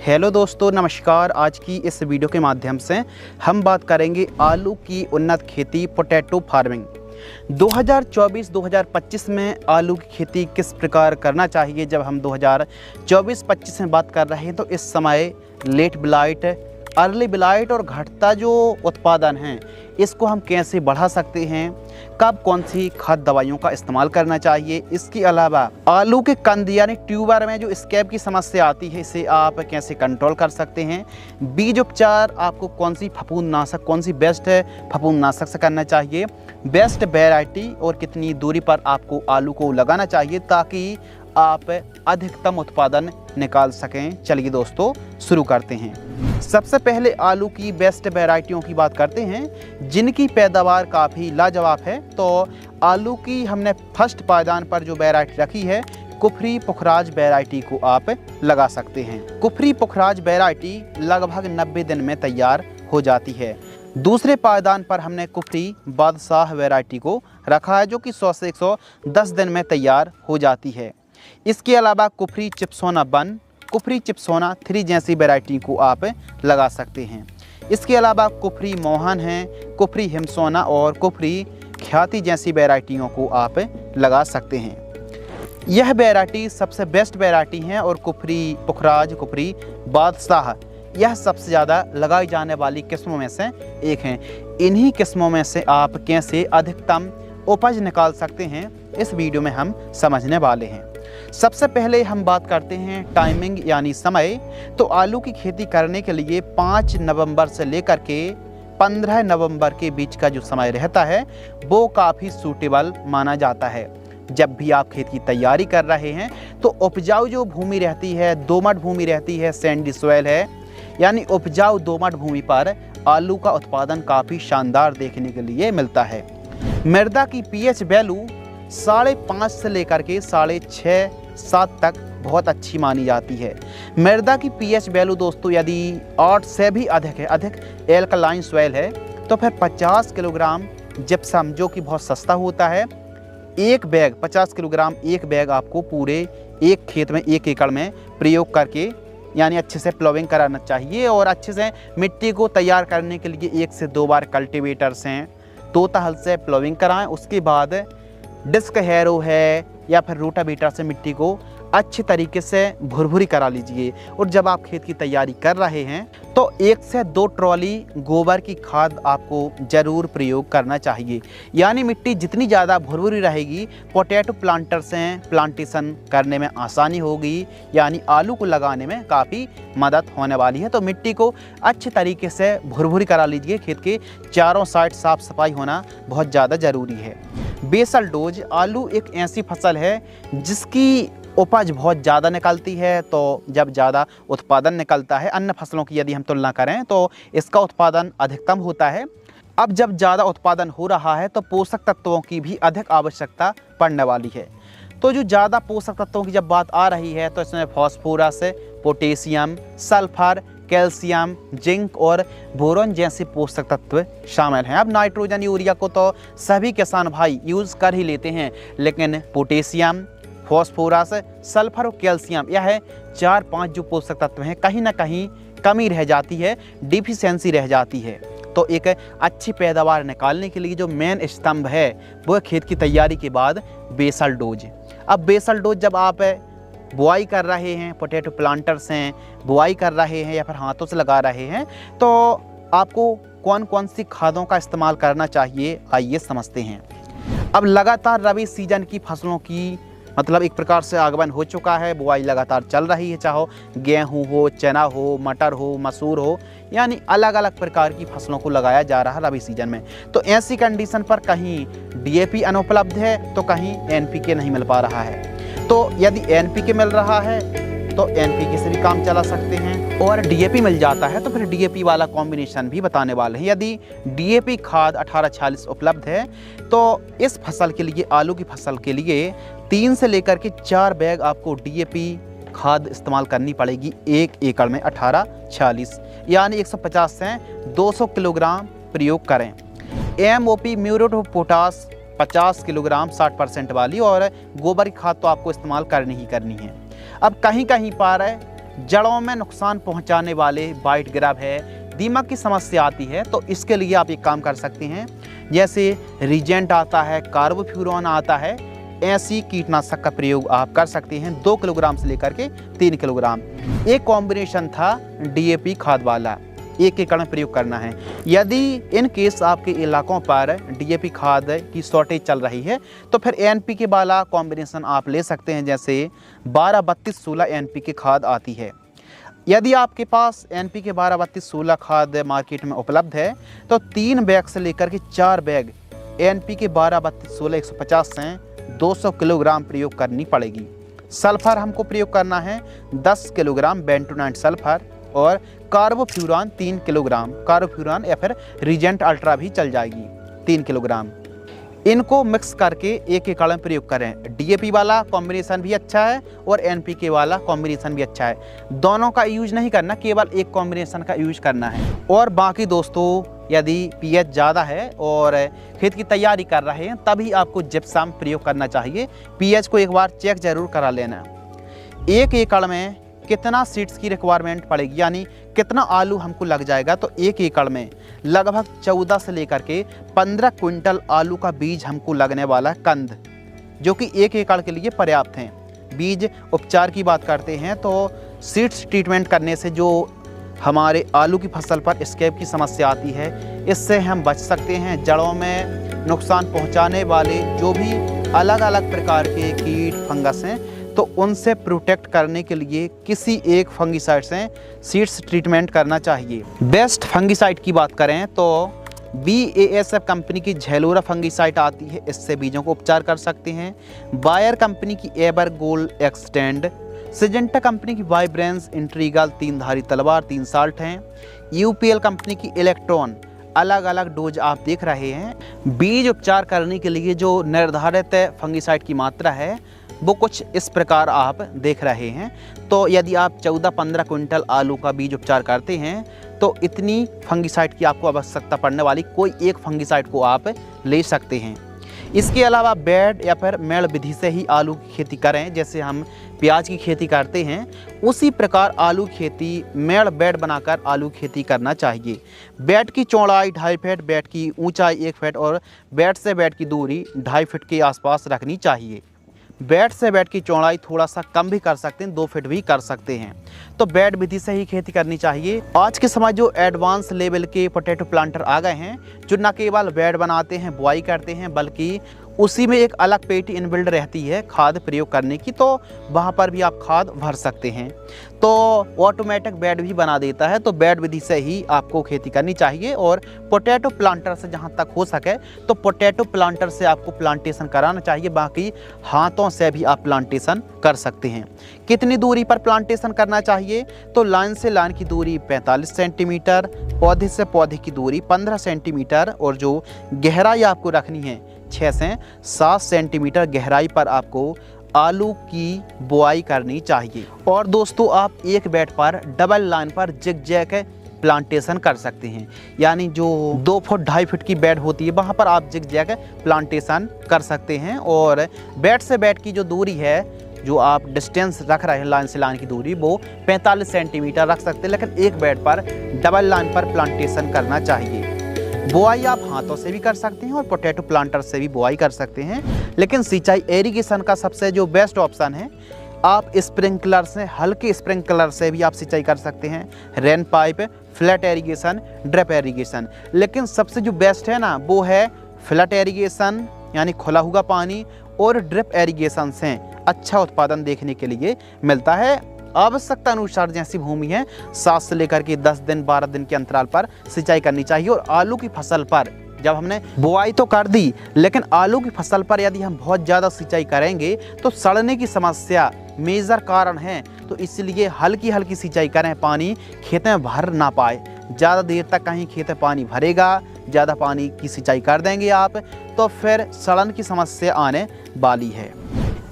Hello दोस्तों, नमस्कार। आज की इस वीडियो के माध्यम से हम बात करेंगे आलू की उन्नत खेती पोटैटो फार्मिंग। 2024-2025 में आलू की खेती किस प्रकार करना चाहिए। जब हम 2024-25 में बात कर रहे हैं तो इस समय लेट ब्लाइट, अर्ली ब्लाइट और घटता जो उत्पादन है इसको हम कैसे बढ़ा सकते हैं, कब कौन सी खाद दवाइयों का इस्तेमाल करना चाहिए। इसके अलावा आलू के कंद यानी ट्यूबर में जो स्कैब की समस्या आती है इसे आप कैसे कंट्रोल कर सकते हैं। बीज उपचार, आपको कौन सी फफूंदनाशक, कौन सी बेस्ट फफूंदनाशक से करना चाहिए, बेस्ट वैरायटी और कितनी दूरी पर आपको आलू को लगाना चाहिए ताकि आप अधिकतम उत्पादन निकाल सकें। चलिए दोस्तों शुरू करते हैं। सबसे पहले आलू की बेस्ट वैरायटियों की बात करते हैं जिनकी पैदावार काफ़ी लाजवाब है। तो आलू की हमने फर्स्ट पायदान पर जो वैरायटी रखी है कुफरी पुखराज वैरायटी को आप लगा सकते हैं। कुफरी पुखराज वैरायटी लगभग 90 दिन में तैयार हो जाती है। दूसरे पायदान पर हमने कुफरी बादशाह वैरायटी को रखा है जो कि 100 से 110 दिन में तैयार हो जाती है। इसके अलावा कुफरी चिप्सोना 1, कुफरी चिप्सोना 3 जैसी वैरायटी को आप लगा सकते हैं। इसके अलावा कुफरी मोहन है, कुफरी हिमसोना और कुफरी ख्याति जैसी वैरायटियों को आप लगा सकते हैं। यह वैरायटी सबसे बेस्ट वैरायटी हैं और कुफरी पुखराज, कुफरी बादशाह यह सबसे ज़्यादा लगाई जाने वाली किस्मों में से एक हैं। इन्हीं किस्मों में से आप कैसे अधिकतम उपज निकाल सकते हैं इस वीडियो में हम समझने वाले हैं। सबसे पहले हम बात करते हैं टाइमिंग यानी समय। तो आलू की खेती करने के लिए 5 नवंबर से लेकर के 15 नवंबर के बीच का जो समय रहता है वो काफ़ी सूटेबल माना जाता है। जब भी आप खेत की तैयारी कर रहे हैं तो उपजाऊ जो भूमि रहती है, दोमट भूमि रहती है, सैंडी सॉइल है, यानी उपजाऊ दोमट भूमि पर आलू का उत्पादन काफ़ी शानदार देखने के लिए मिलता है। मृदा की पीएच वैल्यू 5.5 से लेकर के 6.5-7 तक बहुत अच्छी मानी जाती है। मृदा की पीएच वैल्यू दोस्तों यदि 8 से भी अधिक है, अधिक एल्कलाइन सॉइल है, तो फिर 50 किलोग्राम जिप्सम जो कि बहुत सस्ता होता है, एक बैग 50 किलोग्राम एक बैग आपको पूरे एक खेत में 1 एकड़ में प्रयोग करके यानी अच्छे से प्लोविंग कराना चाहिए। और अच्छे से मिट्टी को तैयार करने के लिए 1 से 2 बार कल्टीवेटर से तोता हल से प्लोविंग कराएं। उसके बाद डिस्क हैरो है या फिर रोटावेटर से मिट्टी को अच्छे तरीके से भुरभुरी करा लीजिए। और जब आप खेत की तैयारी कर रहे हैं तो 1 से 2 ट्रॉली गोबर की खाद आपको ज़रूर प्रयोग करना चाहिए। यानी मिट्टी जितनी ज़्यादा भुरभुरी रहेगी पोटैटो प्लांटर से प्लांटेशन करने में आसानी होगी, यानी आलू को लगाने में काफ़ी मदद होने वाली है। तो मिट्टी को अच्छे तरीके से भुरभुरी करा लीजिए। खेत के चारों साइड साफ सफाई होना बहुत ज़्यादा ज़रूरी है। बेसल डोज, आलू एक ऐसी फसल है जिसकी उपज बहुत ज़्यादा निकलती है। तो जब ज़्यादा उत्पादन निकलता है, अन्य फसलों की यदि हम तुलना करें तो इसका उत्पादन अधिकतम होता है। अब जब ज़्यादा उत्पादन हो रहा है तो पोषक तत्वों की भी अधिक आवश्यकता पड़ने वाली है। तो जो ज़्यादा पोषक तत्वों की जब बात आ रही है तो इसमें phosphorus, potassium, sulphur, calcium, zinc और बोरोन जैसे पोषक तत्व शामिल हैं। अब नाइट्रोजन, यूरिया को तो सभी किसान भाई यूज़ कर ही लेते हैं, लेकिन पोटेशियम, फॉस्फोरस, सल्फर और कैल्शियम यह 4-5 जो पोषक तत्व हैं कहीं ना कहीं कमी रह जाती है, डिफिशियंसी रह जाती है। तो एक अच्छी पैदावार निकालने के लिए जो मेन स्तंभ है वो खेत की तैयारी के बाद बेसल डोज। अब बेसल डोज जब आप बुआई कर रहे हैं, पोटैटो प्लांटर से बुआई कर रहे हैं या फिर हाथों से लगा रहे हैं, तो आपको कौन कौन सी खादों का इस्तेमाल करना चाहिए आइए समझते हैं। अब लगातार रबी सीजन की फसलों की मतलब एक प्रकार से आगमन हो चुका है, बुआई लगातार चल रही है, चाहे गेहूँ हो, चना हो, मटर हो, मसूर हो, यानी अलग अलग प्रकार की फसलों को लगाया जा रहा है रबी सीजन में। तो ऐसी कंडीशन पर कहीं डीएपी अनुपलब्ध है तो कहीं एनपीके नहीं मिल पा रहा है। तो यदि एनपीके मिल रहा है तो एनपीके से भी काम चला सकते हैं, और डीएपी मिल जाता है तो फिर डीएपी वाला कॉम्बिनेशन भी बताने वाले हैं। यदि डीएपी खाद 18-40 उपलब्ध है तो इस फसल के लिए, आलू की फसल के लिए 3 से लेकर के 4 बैग आपको डीएपी खाद इस्तेमाल करनी पड़ेगी 1 एकड़ में 18-40, यानी 150 से 200 किलोग्राम प्रयोग करें। MOP muriate of potash 50 kilogram 60% वाली, और गोबर की खाद तो आपको इस्तेमाल करनी ही करनी है। अब कहीं कहीं पर जड़ों में नुकसान पहुंचाने वाले बाइट ग्रब है, दीमक की समस्या आती है, तो इसके लिए आप एक काम कर सकते हैं। जैसे रीजेंट आता है, कार्बोफ्यूरॉन आता है, ऐसी कीटनाशक का प्रयोग आप कर सकते हैं 2 किलोग्राम से लेकर के 3 किलोग्राम। एक कॉम्बिनेशन था DAP खाद वाला, 1 एकड़ में प्रयोग करना है। यदि इन केस आपके इलाकों पर DAP खाद की शॉर्टेज चल रही है तो फिर NPK वाला कॉम्बिनेशन आप ले सकते हैं, जैसे 12-32-16 NPK खाद आती है। यदि आपके पास NPK 12-32-16 खाद मार्केट में उपलब्ध है तो 3 बैग से लेकर के 4 बैग NPK 12-32-16 150 से 200 किलोग्राम प्रयोग करनी पड़ेगी। सल्फर हमको प्रयोग करना है 10 किलोग्राम बेंटोनाइट सल्फर, और कार्बोफ्यूरॉन 3 किलोग्राम, कार्बोफ्यूरॉन या फिर रीजेंट अल्ट्रा भी चल जाएगी 3 किलोग्राम। इनको मिक्स करके 1 एकड़ में प्रयोग करें। DAP वाला कॉम्बिनेशन भी अच्छा है और NPK वाला कॉम्बिनेशन भी अच्छा है। दोनों का यूज नहीं करना, केवल एक कॉम्बिनेशन का यूज करना है। और बाकी दोस्तों, यदि pH ज़्यादा है और खेत की तैयारी कर रहे हैं तभी आपको जिप्सम प्रयोग करना चाहिए। pH को एक बार चेक जरूर करा लेना। 1 एकड़ में कितना सीड्स की रिक्वायरमेंट पड़ेगी, यानी कितना आलू हमको लग जाएगा, तो 1 एकड़ में लगभग 14 से लेकर के 15 क्विंटल आलू का बीज हमको लगने वाला है, कंद, जो कि 1 एकड़ के लिए पर्याप्त हैं। बीज उपचार की बात करते हैं तो सीड्स ट्रीटमेंट करने से जो हमारे आलू की फसल पर स्कैब की समस्या आती है, इससे हम बच सकते हैं। जड़ों में नुकसान पहुंचाने वाले जो भी अलग अलग प्रकार के कीट फंगस हैं, तो उनसे प्रोटेक्ट करने के लिए किसी एक फंगिसाइड से सीड्स ट्रीटमेंट करना चाहिए। बेस्ट फंगिसाइड की बात करें तो BASF कंपनी की झेलोरा फंगिसाइड आती है, इससे बीजों को उपचार कर सकते हैं। बायर कंपनी की एबर गोल्ड एक्सटेंड, सिजेंटा कंपनी की वाइब्रेंस इंट्रीगल 3 धारी तलवार 3 साल्ट हैं, UPL कंपनी की इलेक्ट्रॉन, अलग अलग डोज आप देख रहे हैं। बीज उपचार करने के लिए जो निर्धारित फंगिसाइड की मात्रा है वो कुछ इस प्रकार आप देख रहे हैं। तो यदि आप 14-15 क्विंटल आलू का बीज उपचार करते हैं तो इतनी फंगिसाइड की आपको आवश्यकता पड़ने वाली कोई एक फंगिसाइड को आप ले सकते हैं। इसके अलावा बेड या फिर मेड़ विधि से ही आलू की खेती करें, जैसे हम प्याज की खेती करते हैं उसी प्रकार आलू खेती मेड़ बेड बनाकर आलू खेती करना चाहिए। बेड की चौड़ाई 2.5 फीट, बेड की ऊंचाई 1 फीट और बेड से बेड की दूरी 2.5 फीट के आसपास रखनी चाहिए। बेड से बेड की चौड़ाई थोड़ा सा कम भी कर सकते हैं, 2 फीट भी कर सकते हैं। तो बेड विधि से ही खेती करनी चाहिए। आज के समय जो एडवांस लेवल के पोटैटो प्लांटर आ गए हैं, जो न केवल बेड बनाते हैं, बुआई करते हैं, बल्कि उसी में एक अलग पेटी इनबिल्ड रहती है खाद प्रयोग करने की, तो वहाँ पर भी आप खाद भर सकते हैं। तो ऑटोमेटिक बेड भी बना देता है। तो बेड विधि से ही आपको खेती करनी चाहिए। और पोटैटो प्लांटर से जहाँ तक हो सके तो पोटैटो प्लांटर से आपको प्लांटेशन कराना चाहिए, बाकी हाथों से भी आप प्लांटेशन कर सकते हैं। कितनी दूरी पर प्लांटेशन करना चाहिए, तो लाइन से लाइन की दूरी 45 सेंटीमीटर, पौधे से पौधे की दूरी 15 सेंटीमीटर, और जो गहराई आपको रखनी है 6 से 7 सेंटीमीटर गहराई पर आपको आलू की बुआई करनी चाहिए। और दोस्तों, आप एक बेड पर डबल लाइन पर जिगजैग प्लांटेशन कर सकते हैं, यानी जो 2 फुट 2.5 फीट की बेड होती है वहाँ पर आप जिगजैग प्लांटेशन कर सकते हैं। और बेड से बेड की जो दूरी है, जो आप डिस्टेंस रख रहे हैं लाइन से लाइन की दूरी, वो 45 सेंटीमीटर रख सकते हैं, लेकिन एक बेड पर डबल लाइन पर प्लांटेशन करना चाहिए। बुआई आप हाथों से भी कर सकते हैं और पोटैटो प्लांटर से भी बुआई कर सकते हैं, लेकिन सिंचाई एरीगेशन का सबसे जो बेस्ट ऑप्शन है, आप स्प्रिंकलर से, हल्के स्प्रिंकलर से भी आप सिंचाई कर सकते हैं। Rain pipe, flat irrigation, drip irrigation, लेकिन सबसे जो बेस्ट है ना वो है फ्लैट एरीगेशन, यानी खुला हुआ पानी, और ड्रिप एरीगेशन से अच्छा उत्पादन देखने के लिए मिलता है। आवश्यकता अनुसार जैसी भूमि है 7 से लेकर के 10 दिन 12 दिन के अंतराल पर सिंचाई करनी चाहिए। और आलू की फसल पर जब हमने बुआई तो कर दी, लेकिन आलू की फसल पर यदि हम बहुत ज़्यादा सिंचाई करेंगे तो सड़ने की समस्या मेजर कारण है। तो इसलिए हल्की हल्की सिंचाई करें, पानी खेत में भर ना पाए। ज़्यादा देर तक कहीं खेत में पानी भरेगा, ज़्यादा पानी की सिंचाई कर देंगे आप, तो फिर सड़न की समस्या आने वाली है।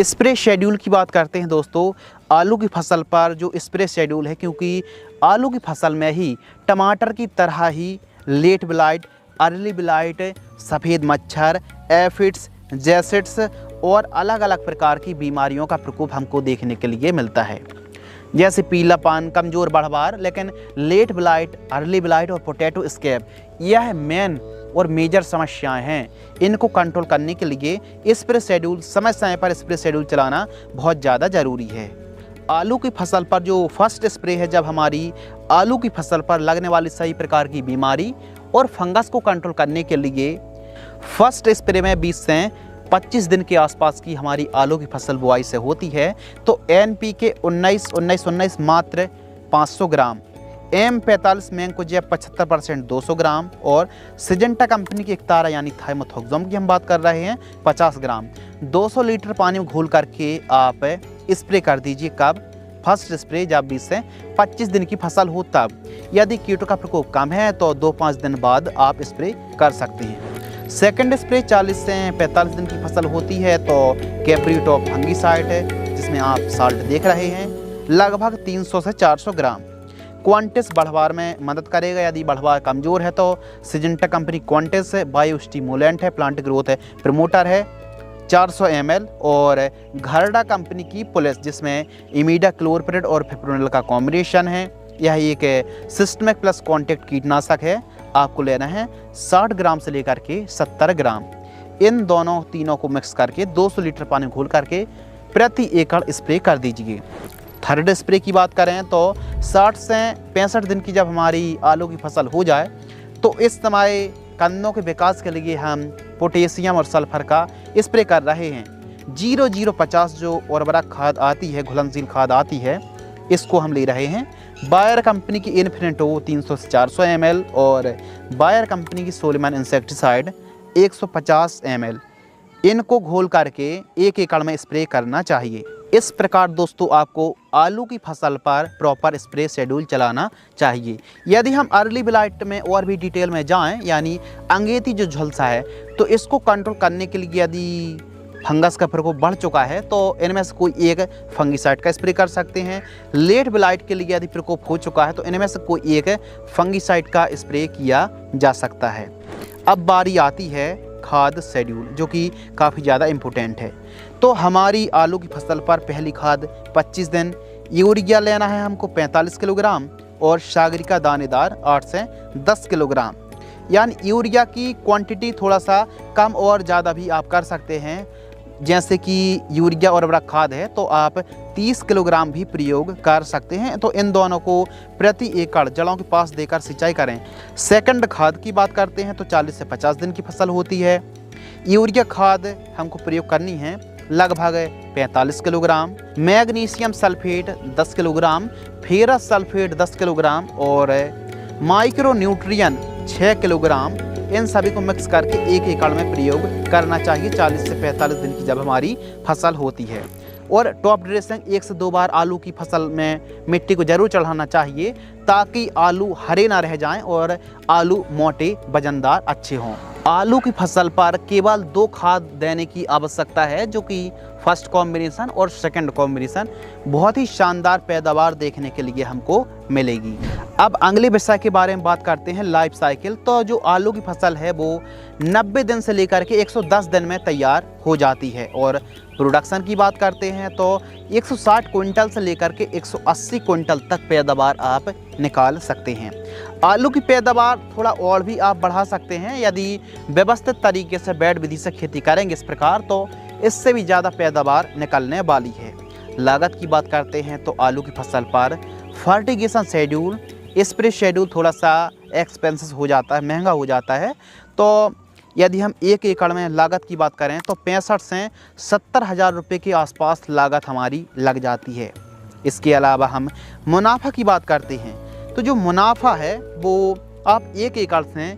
स्प्रे शेड्यूल की बात करते हैं दोस्तों, आलू की फसल पर जो स्प्रे शेड्यूल है, क्योंकि आलू की फसल में ही टमाटर की तरह ही लेट ब्लाइट, अर्ली ब्लाइट, सफ़ेद मच्छर, एफिड्स, जैसिड्स और अलग अलग प्रकार की बीमारियों का प्रकोप हमको देखने के लिए मिलता है। जैसे पीलापन, कमजोर बढ़वार। लेकिन लेट ब्लाइट, अर्ली ब्लाइट और पोटैटो स्कैब यह मेन और मेजर समस्याएं हैं। इनको कंट्रोल करने के लिए स्प्रे शेड्यूल, समय समय पर स्प्रे शेड्यूल चलाना बहुत ज़्यादा ज़रूरी है। आलू की फसल पर जो फर्स्ट स्प्रे है, जब हमारी आलू की फसल पर लगने वाली सभी प्रकार की बीमारी और फंगस को कंट्रोल करने के लिए फर्स्ट स्प्रे में 20 से 25 दिन के आसपास की हमारी आलू की फसल बुआई से होती है, तो NPK 19-19-19 मात्र 500 ग्राम, M45 मैंकोजेब 75% 200 ग्राम और सिजेंटा कंपनी की एकतारा यानी थाइमोथोक्सम की हम बात कर रहे हैं 50 ग्राम 200 लीटर पानी में घोल करके आप स्प्रे कर दीजिए। कब? फर्स्ट स्प्रे जब 20 से 25 दिन की फसल हो तब। यदि कीटों का प्रकोप कम है तो 2-5 दिन बाद आप स्प्रे कर सकते हैं। सेकंड स्प्रे 40 से 45 दिन की फसल होती है तो कैप्रीटॉप फंगीसाइड है, जिसमें आप साल्ट देख रहे हैं, लगभग 300 से 400 ग्राम। क्वांटिस बढ़वार में मदद करेगा। यदि बढ़वार कमज़ोर है तो Syngenta company Quantis bio stimulant है, प्लांट ग्रोथ है, प्रमोटर है 400 ml और घरडा कंपनी की पुलिस, जिसमें इमीडाक्लोरप्रिड और फिप्रोनिल का कॉम्बिनेशन है। यह एक सिस्टमिक प्लस कॉन्टैक्ट कीटनाशक है। आपको लेना है 60 ग्राम से लेकर के 70 ग्राम। इन दोनों तीनों को मिक्स करके 200 लीटर पानी घोल करके प्रति एकड़ स्प्रे कर दीजिए। थर्ड स्प्रे की बात करें तो 60 से 65 दिन की जब हमारी आलू की फसल हो जाए तो इस समय कन्नों के विकास के लिए हम पोटेशियम और सल्फर का स्प्रे कर रहे हैं। 0050 जो उर्वरक खाद आती है, घुलनशील खाद आती है, इसको हम ले रहे हैं। बायर कंपनी की इन्फिनेटो 300 से 400 ml और बायर कंपनी की सोलेमन इंसेक्टिसाइड 150 ml। इनको घोल करके एक एकड़ में स्प्रे करना चाहिए। इस प्रकार दोस्तों आपको आलू की फसल पर प्रॉपर स्प्रे शेड्यूल चलाना चाहिए। यदि हम अर्ली ब्लाइट में और भी डिटेल में जाएं, यानी अंगेती जो झुलसा है, तो इसको कंट्रोल करने के लिए यदि फंगस का प्रकोप बढ़ चुका है तो इनमें से कोई एक फंगीसाइड का स्प्रे कर सकते हैं। लेट ब्लाइट के लिए यदि प्रकोप हो चुका है तो इनमें से कोई एक फंगीसाइड का स्प्रे किया जा सकता है। अब बारी आती है खाद शेड्यूल, जो कि काफ़ी ज़्यादा इम्पोर्टेंट है। तो हमारी आलू की फसल पर पहली खाद 25 दिन, यूरिया लेना है हमको 45 किलोग्राम और सागरिका दानेदार 8 से 10 किलोग्राम। यानी यूरिया की क्वांटिटी थोड़ा सा कम और ज़्यादा भी आप कर सकते हैं। जैसे कि यूरिया उर्वरक खाद है तो आप 30 किलोग्राम भी प्रयोग कर सकते हैं। तो इन दोनों को प्रति एकड़ जड़ों के पास देकर सिंचाई करें। सेकंड खाद की बात करते हैं तो 40 से 50 दिन की फसल होती है। यूरिया खाद हमको प्रयोग करनी है लगभग 45 kilogram, magnesium sulphate 10 kilogram, ferrous sulphate 10 kilogram और माइक्रो न्यूट्रियन 6 किलोग्राम। इन सभी को मिक्स करके एक एकड़ में प्रयोग करना चाहिए 40 से 45 दिन की जब हमारी फसल होती है। और टॉप ड्रेसिंग 1 से 2 बार आलू की फसल में मिट्टी को जरूर चढ़ाना चाहिए ताकि आलू हरे ना रह जाएं और आलू मोटे वजनदार अच्छे हों। आलू की फसल पर केवल 2 खाद देने की आवश्यकता है, जो कि फर्स्ट कॉम्बिनेशन और सेकंड कॉम्बिनेशन बहुत ही शानदार पैदावार देखने के लिए हमको मिलेगी। अब अगले विषय के बारे में बात करते हैं, लाइफ साइकिल। तो जो आलू की फसल है वो 90 दिन से लेकर के 110 दिन में तैयार हो जाती है। और प्रोडक्शन की बात करते हैं तो 160 क्विंटल से लेकर के 180 क्विंटल तक पैदावार आप निकाल सकते हैं। आलू की पैदावार थोड़ा और भी आप बढ़ा सकते हैं यदि व्यवस्थित तरीके से बेड विधि से खेती करेंगे इस प्रकार, तो इससे भी ज़्यादा पैदावार निकलने वाली है। लागत की बात करते हैं तो आलू की फसल पर फर्टिगेशन शेड्यूल, स्प्रे शेड्यूल थोड़ा सा एक्सपेंसिव हो जाता है, महंगा हो जाता है। तो यदि हम एक एकड़ में लागत की बात करें तो 65 से 70 हज़ार रुपये के आसपास लागत हमारी लग जाती है। इसके अलावा हम मुनाफा की बात करते हैं तो जो मुनाफा है वो आप एक एकड़ से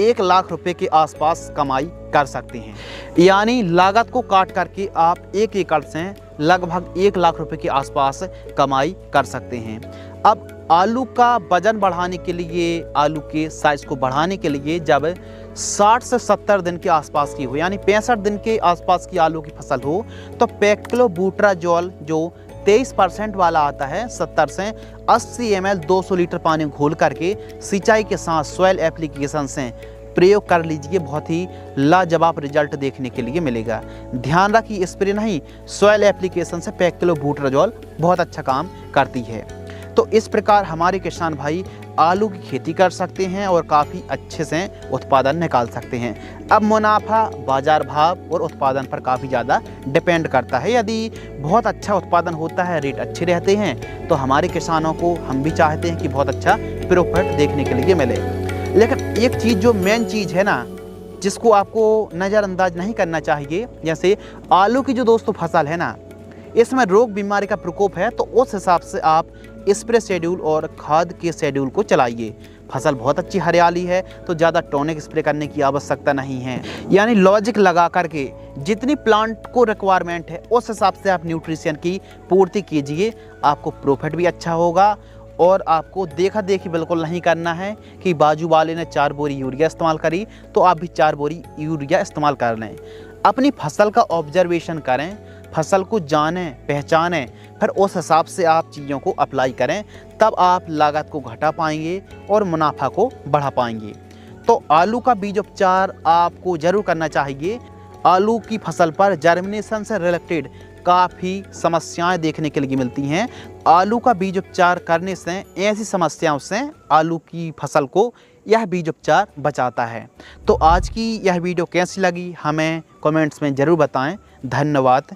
1 लाख रुपए के आसपास कमाई कर सकते हैं। यानी लागत को काट करके आप एक एकड़ से लगभग 1 लाख रुपए के आसपास कमाई कर सकते हैं। अब आलू का वजन बढ़ाने के लिए, आलू के साइज को बढ़ाने के लिए जब 60 से 70 दिन के आसपास की हो, यानी 65 दिन के आसपास की आलू की फसल हो, तो पैक्लोबुटराजोल जो 23% वाला आता है 70 से 80 ml 200 लीटर पानी घोल करके सिंचाई के साथ सॉइल एप्लीकेशन से प्रयोग कर लीजिए, बहुत ही लाजवाब रिजल्ट देखने के लिए मिलेगा। ध्यान रखिए स्प्रे नहीं, सॉइल एप्लीकेशन से पैक्लोबुटराजोल बहुत अच्छा काम करती है। तो इस प्रकार हमारे किसान भाई आलू की खेती कर सकते हैं और काफ़ी अच्छे से उत्पादन निकाल सकते हैं। अब मुनाफा बाजार भाव और उत्पादन पर काफ़ी ज़्यादा डिपेंड करता है। यदि बहुत अच्छा उत्पादन होता है, रेट अच्छे रहते हैं, तो हमारे किसानों को हम भी चाहते हैं कि बहुत अच्छा प्रॉफिट देखने के लिए मिले। लेकिन एक चीज़ जो मेन चीज़ है ना, जिसको आपको नज़रअंदाज नहीं करना चाहिए, जैसे आलू की जो दोस्तों फसल है ना, इसमें रोग बीमारी का प्रकोप है, तो उस हिसाब से आप स्प्रे शेड्यूल और खाद के शेड्यूल को चलाइए। फसल बहुत अच्छी हरियाली है तो ज़्यादा टॉनिक स्प्रे करने की आवश्यकता नहीं है। यानी लॉजिक लगा करके जितनी प्लांट को रिक्वायरमेंट है उस हिसाब से आप न्यूट्रिशन की पूर्ति कीजिए, आपको प्रॉफिट भी अच्छा होगा। और आपको देखा देखी बिल्कुल नहीं करना है कि बाजू वाले ने 4 बोरी यूरिया इस्तेमाल करी तो आप भी 4 बोरी यूरिया इस्तेमाल कर लें। अपनी फसल का ऑब्जर्वेशन करें, फसल को जानें, पहचानें, फिर उस हिसाब से आप चीज़ों को अप्लाई करें, तब आप लागत को घटा पाएंगे और मुनाफा को बढ़ा पाएंगे। तो आलू का बीज उपचार आपको ज़रूर करना चाहिए। आलू की फसल पर जर्मिनेशन से रिलेटेड काफ़ी समस्याएं देखने के लिए मिलती हैं। आलू का बीज उपचार करने से ऐसी समस्याओं से आलू की फसल को यह बीज उपचार बचाता है। तो आज की यह वीडियो कैसी लगी हमें कमेंट्स में ज़रूर बताएं। धन्यवाद।